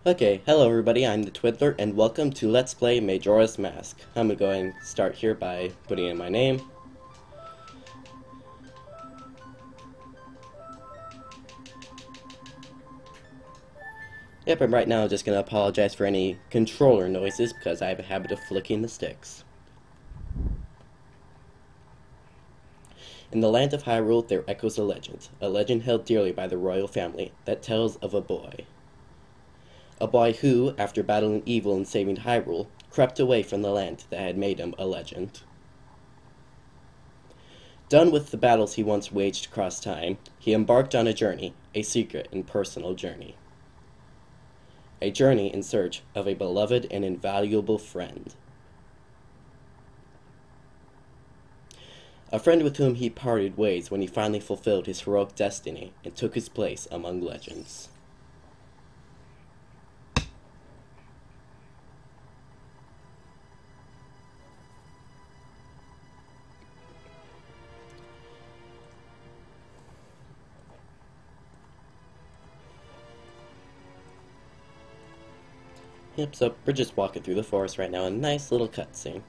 Okay, hello everybody, I'm TheTwiddler, and welcome to Let's Play Majora's Mask. I'm gonna go ahead and start here by putting in my name. Yep, and right now I'm just gonna apologize for any controller noises, because I have a habit of flicking the sticks. In the land of Hyrule, there echoes a legend held dearly by the royal family, that tells of a boy. A boy who, after battling evil and saving Hyrule, crept away from the land that had made him a legend. Done with the battles he once waged across time, he embarked on a journey, a secret and personal journey. A journey in search of a beloved and invaluable friend. A friend with whom he parted ways when he finally fulfilled his heroic destiny and took his place among legends. Yep, so we're just walking through the forest right now, a nice little cutscene.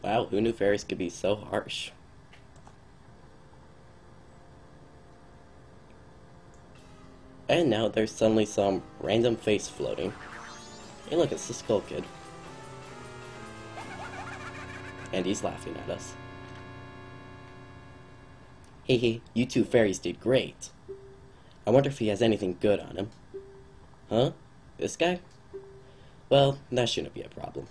Wow, who knew fairies could be so harsh? And now there's suddenly some random face floating. Hey look, it's the Skull Kid. And he's laughing at us. Hey, you two fairies did great. I wonder if he has anything good on him. Huh? This guy? Well, that shouldn't be a problem.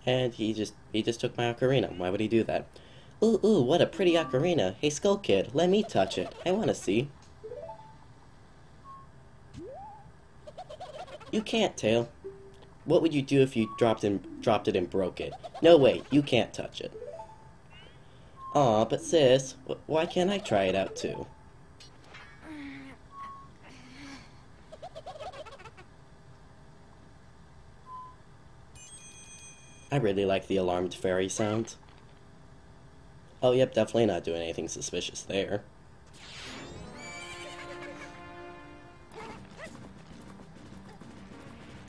And he just took my ocarina. Why would he do that? Ooh, what a pretty ocarina. Hey, Skull Kid, let me touch it. I want to see. You can't, Tail. What would you do if you dropped it and broke it? No way, you can't touch it. Aw, but sis, why can't I try it out too? I really like the alarmed fairy sound. Oh, yep, definitely not doing anything suspicious there.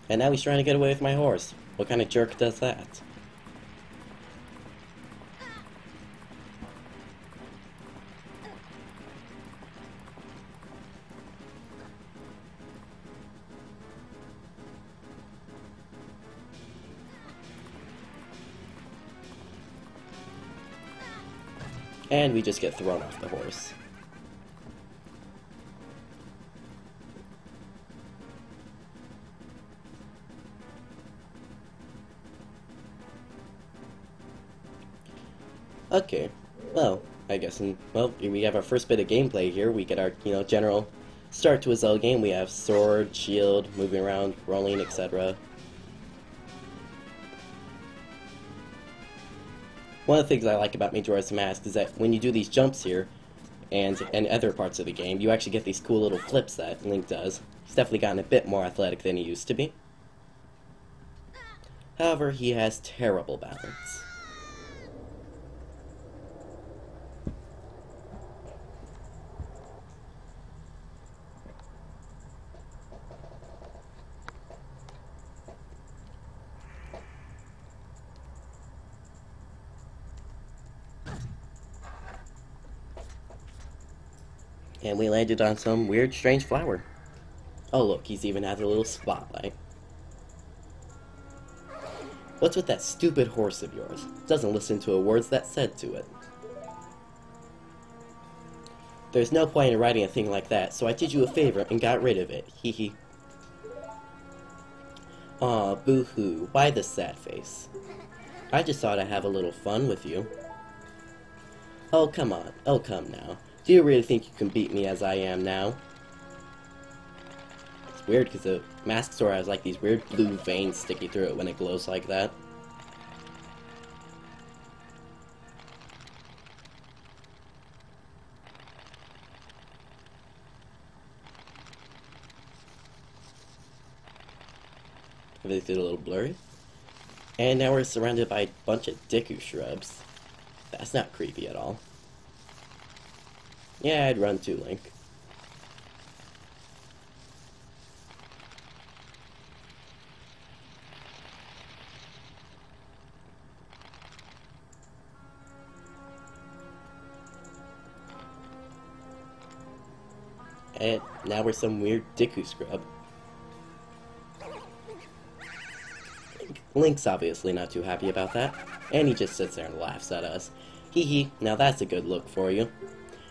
And now he's trying to get away with my horse. What kind of jerk does that? And we just get thrown off the horse. Okay, well, I guess, we have our first bit of gameplay here. We get our, general start to a Zelda game. We have sword, shield, moving around, rolling, etc. One of the things I like about Majora's Mask is that when you do these jumps here, and other parts of the game, you actually get these cool little flips that Link does. He's definitely gotten a bit more athletic than he used to be. However, he has terrible balance. And we landed on some weird, strange flower. Oh look, he's even had a little spotlight. What's with that stupid horse of yours? Doesn't listen to a word that's said to it. There's no point in writing a thing like that, so I did you a favor and got rid of it. Hee hee. Aw, boo-hoo. Why the sad face? I just thought I'd have a little fun with you. Oh, come on. Oh, come now. Do you really think you can beat me as I am now? It's weird because the mask sword has like these weird blue veins sticking through it when it glows like that. Everything's a little blurry. And now we're surrounded by a bunch of Deku shrubs. That's not creepy at all. Yeah, I'd run too, Link. And now we're some weird Deku scrub. Link's obviously not too happy about that, and he just sits there and laughs at us. Hee hee, now that's a good look for you.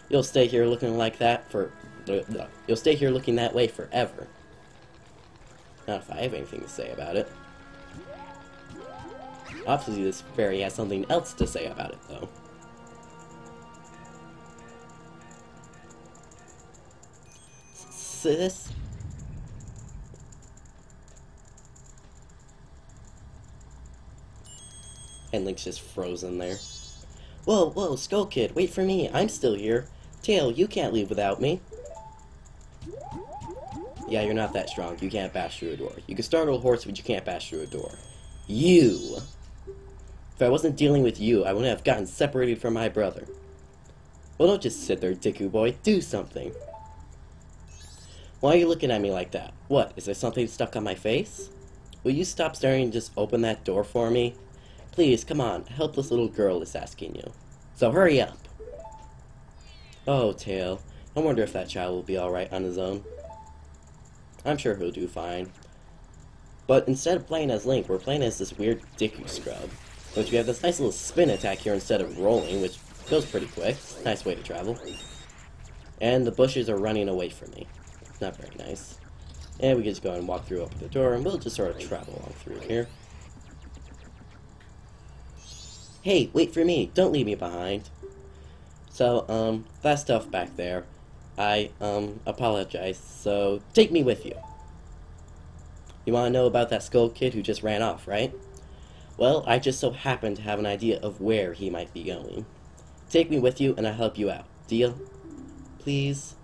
You'll stay here looking like that for... You'll stay here looking that way forever. Not if I have anything to say about it. Obviously this fairy has something else to say about it, though. Sis? And Link's just frozen there. Whoa, whoa, Skull Kid, wait for me, I'm still here. Tail, you can't leave without me. Yeah, you're not that strong, you can't bash through a door. You can startle a horse, but you can't bash through a door. You! If I wasn't dealing with you, I wouldn't have gotten separated from my brother. Well, don't just sit there, Deku boy, do something. Why are you looking at me like that? What, is there something stuck on my face? Will you stop staring and just open that door for me? Please, come on, a helpless little girl is asking you. So hurry up. Oh, Tail, I wonder if that child will be alright on his own. I'm sure he'll do fine. But instead of playing as Link, we're playing as this weird Deku scrub. Which we have this nice little spin attack here instead of rolling, which goes pretty quick. Nice way to travel. And the bushes are running away from me. Not very nice. And we can just go and walk through open the door, and we'll just sort of travel along through here. Hey, wait for me! Don't leave me behind! So, that stuff back there, I, apologize, so take me with you. You wanna know about that Skull Kid who just ran off, right? Well, I just so happen to have an idea of where he might be going. Take me with you, and I'll help you out. Deal? Please?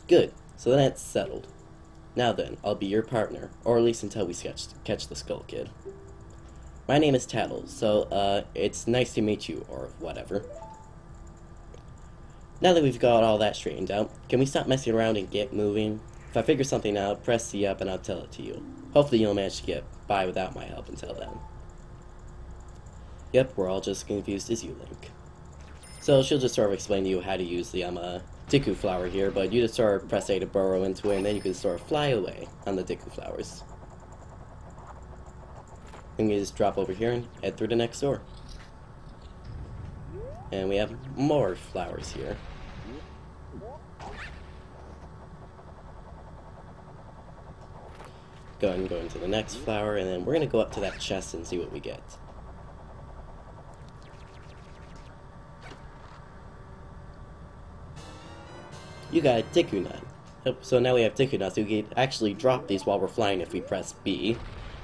Good. So then it's settled. Now then, I'll be your partner, or at least until we catch the Skull Kid. My name is Tattle, so, it's nice to meet you, or whatever. Now that we've got all that straightened out, can we stop messing around and get moving? If I figure something out, press C up and I'll tell it to you. Hopefully you'll manage to get by without my help until then. Yep, we're all just confused as you, Link. So she'll just sort of explain to you how to use the, Deku flower here, but you just sort of press A to burrow into it, and then you can sort of fly away on the Deku flowers. And you just drop over here and head through the next door. And we have more flowers here. Go ahead and go into the next flower, and then we're going to go up to that chest and see what we get. You got a Deku Nut. Yep, so now we have Deku Nuts, so we can actually drop these while we're flying if we press B.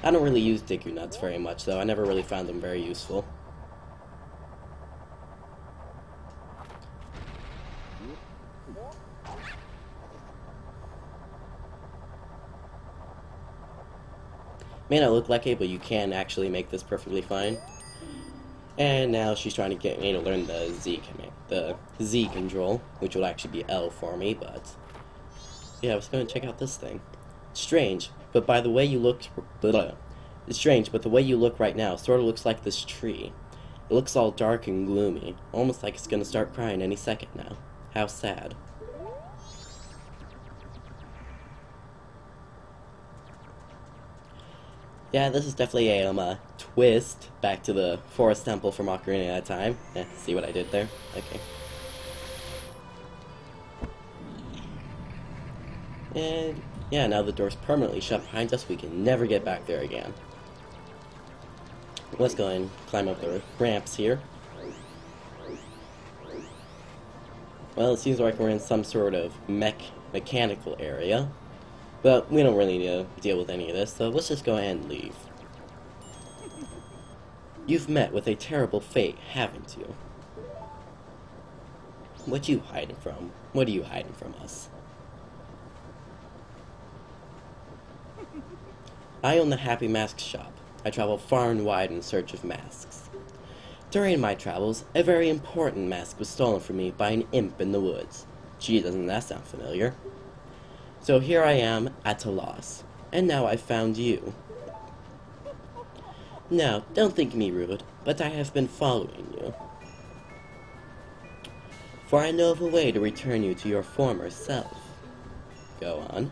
I don't really use Deku Nuts very much, though. I never really found them very useful. May not look like it, but you can actually make this perfectly fine. And now she's trying to get me to learn the Z command, the Z control, which will actually be L for me, but yeah, I was going to check out this thing. Strange, but by the way you look, it's strange, but the way you look right now sort of looks like this tree. It looks all dark and gloomy, almost like it's going to start crying any second now. How sad. Yeah, this is definitely a twist back to the Forest Temple from Ocarina of Time. Yeah, see what I did there? Okay. And yeah, now the door's permanently shut behind us. We can never get back there again. Let's go and climb up the ramps here. Well, it seems like we're in some sort of mechanical area. But we don't really need to deal with any of this, so let's just go ahead and leave. You've met with a terrible fate, haven't you? What you hiding from? What are you hiding from us? I own the Happy Mask Shop. I travel far and wide in search of masks. During my travels, a very important mask was stolen from me by an imp in the woods. Gee, doesn't that sound familiar? So here I am, at a loss. And now I've found you. Now, don't think me rude, but I have been following you. For I know of a way to return you to your former self. Go on.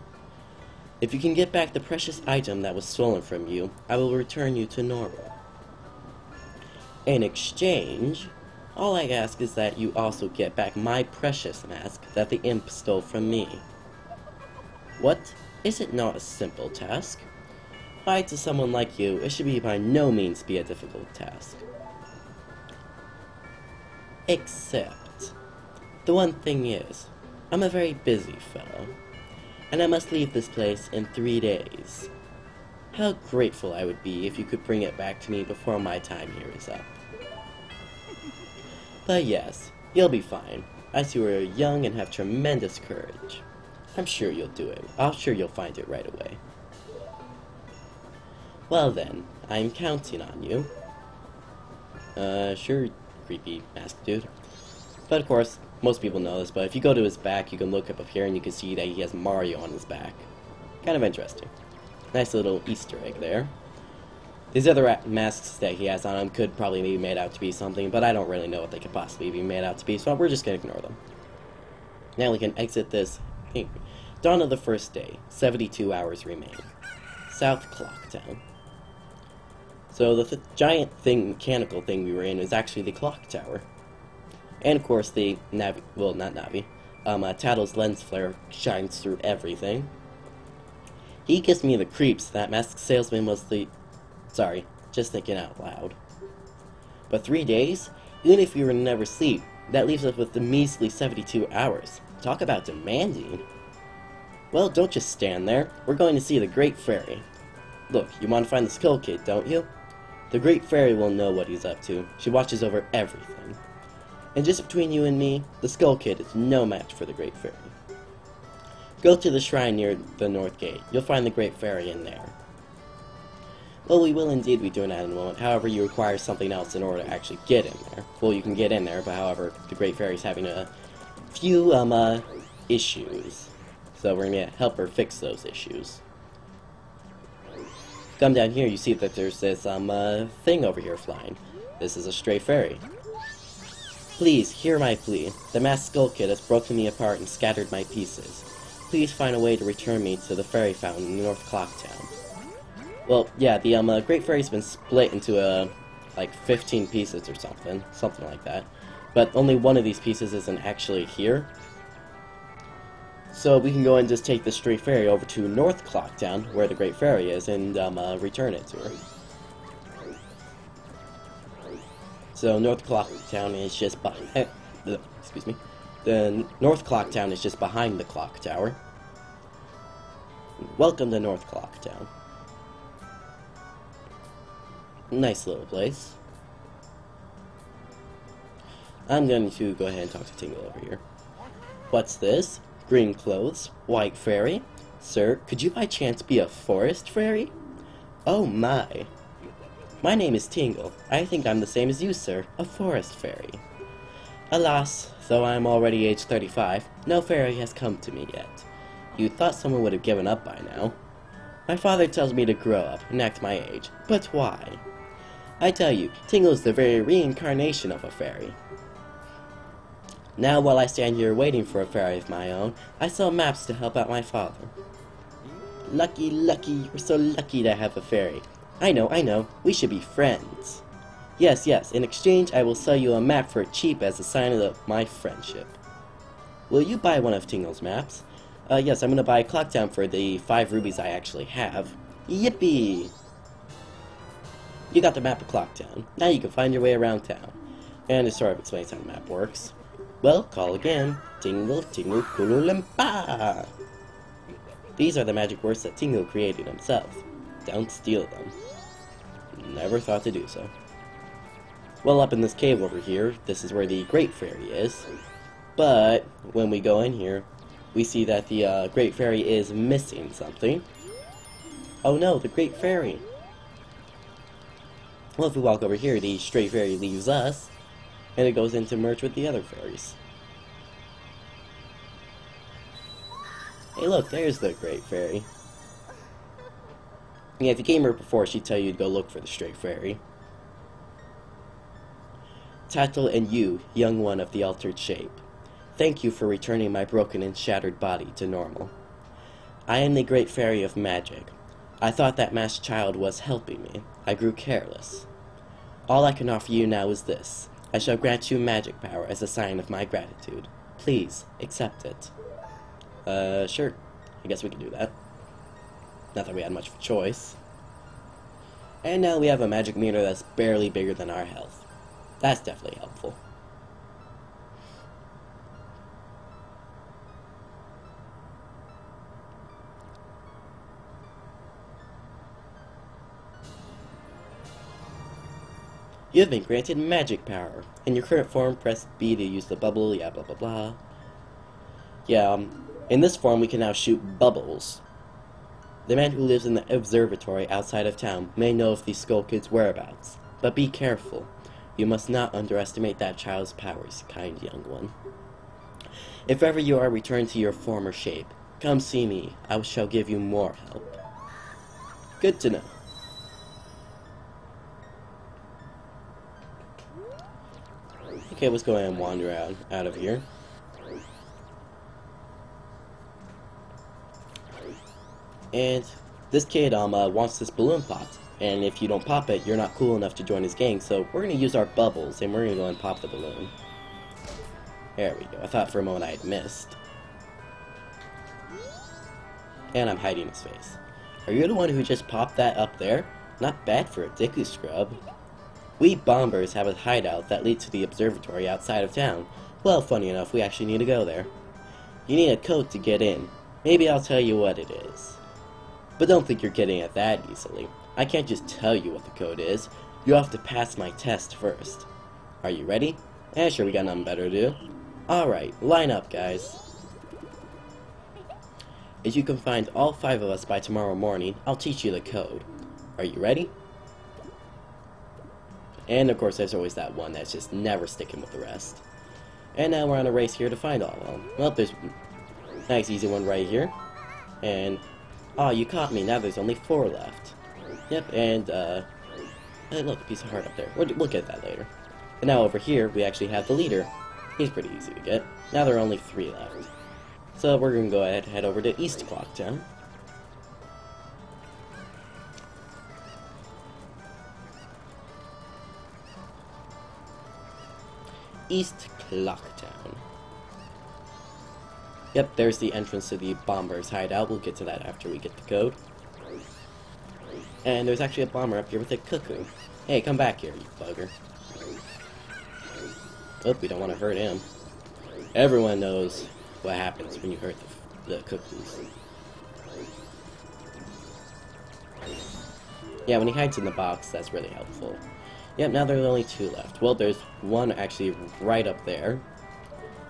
If you can get back the precious item that was stolen from you, I will return you to normal. In exchange, all I ask is that you also get back my precious mask that the imp stole from me. What? Is it not a simple task? Why, to someone like you, it should be by no means be a difficult task. Except, the one thing is, I'm a very busy fellow, and I must leave this place in 3 days. How grateful I would be if you could bring it back to me before my time here is up. But yes, you'll be fine, as you are young and have tremendous courage. I'm sure you'll do it. I'm sure you'll find it right away. Well then, I'm counting on you. Sure, creepy mask dude. But of course, most people know this, but if you go to his back, you can look up here and you can see that he has Mario on his back. Kind of interesting. Nice little Easter egg there. These other masks that he has on him could probably be made out to be something, but I don't really know what they could possibly be made out to be, so we're just going to ignore them. Now we can exit this. Dawn of the first day. 72 hours remain. South Clock Town. So the giant mechanical thing we were in is actually the clock tower. And of course the Tattle's lens flare shines through everything. He gives me the creeps. That masked salesman was the... Sorry, just thinking out loud. But 3 days? Even if we were to never sleep, that leaves us with the measly 72 hours. Talk about demanding. Well, don't just stand there. We're going to see the Great Fairy. Look, you want to find the Skull Kid, don't you? The Great Fairy will know what he's up to. She watches over everything. And just between you and me, the Skull Kid is no match for the Great Fairy. Go to the shrine near the North Gate. You'll find the Great Fairy in there. Well, we will indeed be doing that in a moment. However, you require something else in order to actually get in there. Well, you can get in there, but however, the Great Fairy's having a few, issues. So we're gonna help her fix those issues. Come down here, you see that there's this, thing over here flying. This is a stray fairy. Please, hear my plea. The masked Skull Kid has broken me apart and scattered my pieces. Please find a way to return me to the fairy fountain in North Clock Town. Well, yeah, the, Great Fairy's been split into, like 15 pieces or something like that. But only one of these pieces isn't actually here. So we can go and just take the stray fairy over to North Clock Town, where the Great Fairy is, and, return it to her. So North Clock Town is just behind... excuse me. The North Clock Town is just behind the clock tower. Welcome to North Clock Town. Nice little place. I'm going to go ahead and talk to Tingle over here. What's this? Green clothes? White fairy? Sir, could you by chance be a forest fairy? Oh my. My name is Tingle. I think I'm the same as you, sir, a forest fairy. Alas, though I am already age 35, no fairy has come to me yet. You'd thought someone would have given up by now. My father tells me to grow up and act my age, but why? I tell you, Tingle is the very reincarnation of a fairy. Now, while I stand here waiting for a fairy of my own, I sell maps to help out my father. Lucky, lucky, you're so lucky to have a fairy. I know, we should be friends. Yes, in exchange I will sell you a map for cheap as a sign of my friendship. Will you buy one of Tingle's maps? Yes, I'm gonna buy Clock Town for the 5 rubies I actually have. Yippee! You got the map of Clock Town. Now you can find your way around town. And it sort of explains how the map works. Well, call again. Tingle, tingle, kululimpa! These are the magic words that Tingle created himself. Don't steal them. Never thought to do so. Well, up in this cave over here, this is where the Great Fairy is. But, when we go in here, we see that the Great Fairy is missing something. Oh no, the Great Fairy! Well, if we walk over here, the Stray Fairy leaves us, and it goes in to merge with the other fairies. Hey look, there's the Great Fairy. Yeah, if you came here before, she'd tell you to go look for the Stray Fairy. Tattle and you, young one of the altered shape. Thank you for returning my broken and shattered body to normal. I am the Great Fairy of Magic. I thought that masked child was helping me. I grew careless. All I can offer you now is this. I shall grant you magic power as a sign of my gratitude. Please, accept it. Sure. I guess we can do that. Not that we had much of a choice. And now we have a magic meter that's barely bigger than our health. That's definitely helpful. You have been granted magic power. In your current form, press B to use the bubble, yeah, blah blah blah. Yeah, in this form we can now shoot bubbles. The man who lives in the observatory outside of town may know of the Skull Kid's whereabouts, but be careful. You must not underestimate that child's powers, kind young one. If ever you are returned to your former shape, come see me. I shall give you more help. Good to know. Okay, let's go ahead and wander out of here. And this kid wants this balloon popped, and if you don't pop it, you're not cool enough to join his gang, so we're going to use our bubbles, and we're going to go and pop the balloon. There we go. I thought for a moment I had missed. And I'm hiding his face. Are you the one who just popped that up there? Not bad for a Deku scrub. We bombers have a hideout that leads to the observatory outside of town. Well, funny enough, we actually need to go there. You need a code to get in. Maybe I'll tell you what it is. But don't think you're getting it that easily. I can't just tell you what the code is. You have to pass my test first. Are you ready? Sure, we got nothing better to do. Alright, line up, guys. If you can find all 5 of us by tomorrow morning, I'll teach you the code. Are you ready? And of course, there's always that one that's just never sticking with the rest. And now we're on a race here to find all of them. Well, there's a nice easy one right here. And, oh, you caught me. Now there's only 4 left. Yep, and, hey, look, a piece of heart up there. We'll get that later. And now over here, we actually have the leader. He's pretty easy to get. Now there are only 3 left. So we're going to go ahead and head over to East Clock Town. East Clock Town. Yep, there's the entrance to the Bomber's hideout. We'll get to that after we get the code. And there's actually a bomber up here with a cuckoo. Hey, come back here, you bugger. Oh, we don't want to hurt him. Everyone knows what happens when you hurt the cuckoos. Yeah, when he hides in the box, that's really helpful. Yep, now there's only 2 left. Well, there's one actually right up there.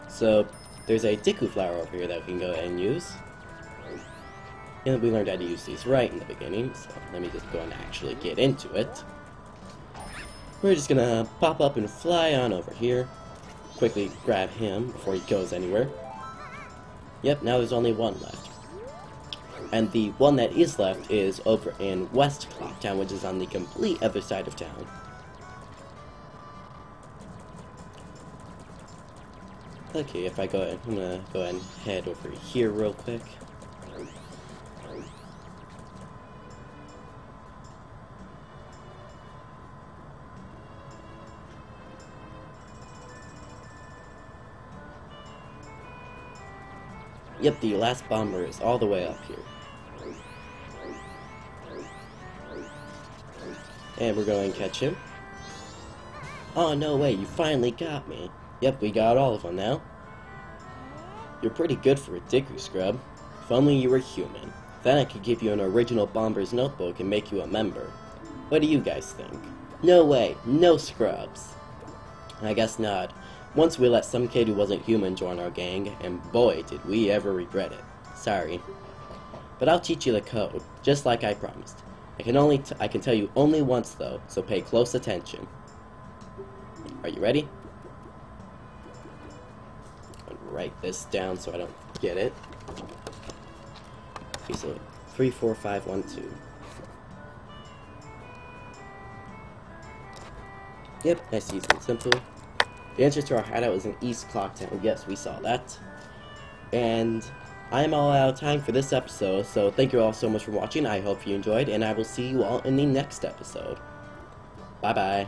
So, there's a Deku flower over here that we can go ahead and use. And we learned how to use these right in the beginning, so let me just go and actually get into it. We're just gonna pop up and fly on over here. Quickly grab him before he goes anywhere. Yep, now there's only 1 left. And the one that is left is over in West Clock Town, which is on the complete other side of town. Okay, if I go ahead, I'm gonna go ahead and head over here real quick. Yep, the last bomber is all the way up here. And we're going to catch him. Oh, no way, you finally got me. Yep, we got all of them now. You're pretty good for a digger, scrub. If only you were human. Then I could give you an original Bomber's notebook and make you a member. What do you guys think? No way, no scrubs. I guess not. Once we let some kid who wasn't human join our gang, and boy did we ever regret it. Sorry. But I'll teach you the code, just like I promised. I can tell you only once though, so pay close attention. Are you ready? I'll write this down so I don't forget it. Okay, so 3, 4, 5, 1, 2. Yep, nice, easy, and simple. The entrance to our hideout is in East Clocktown. Yes, we saw that. And I am all out of time for this episode, so thank you all so much for watching. I hope you enjoyed, and I will see you all in the next episode. Bye-bye.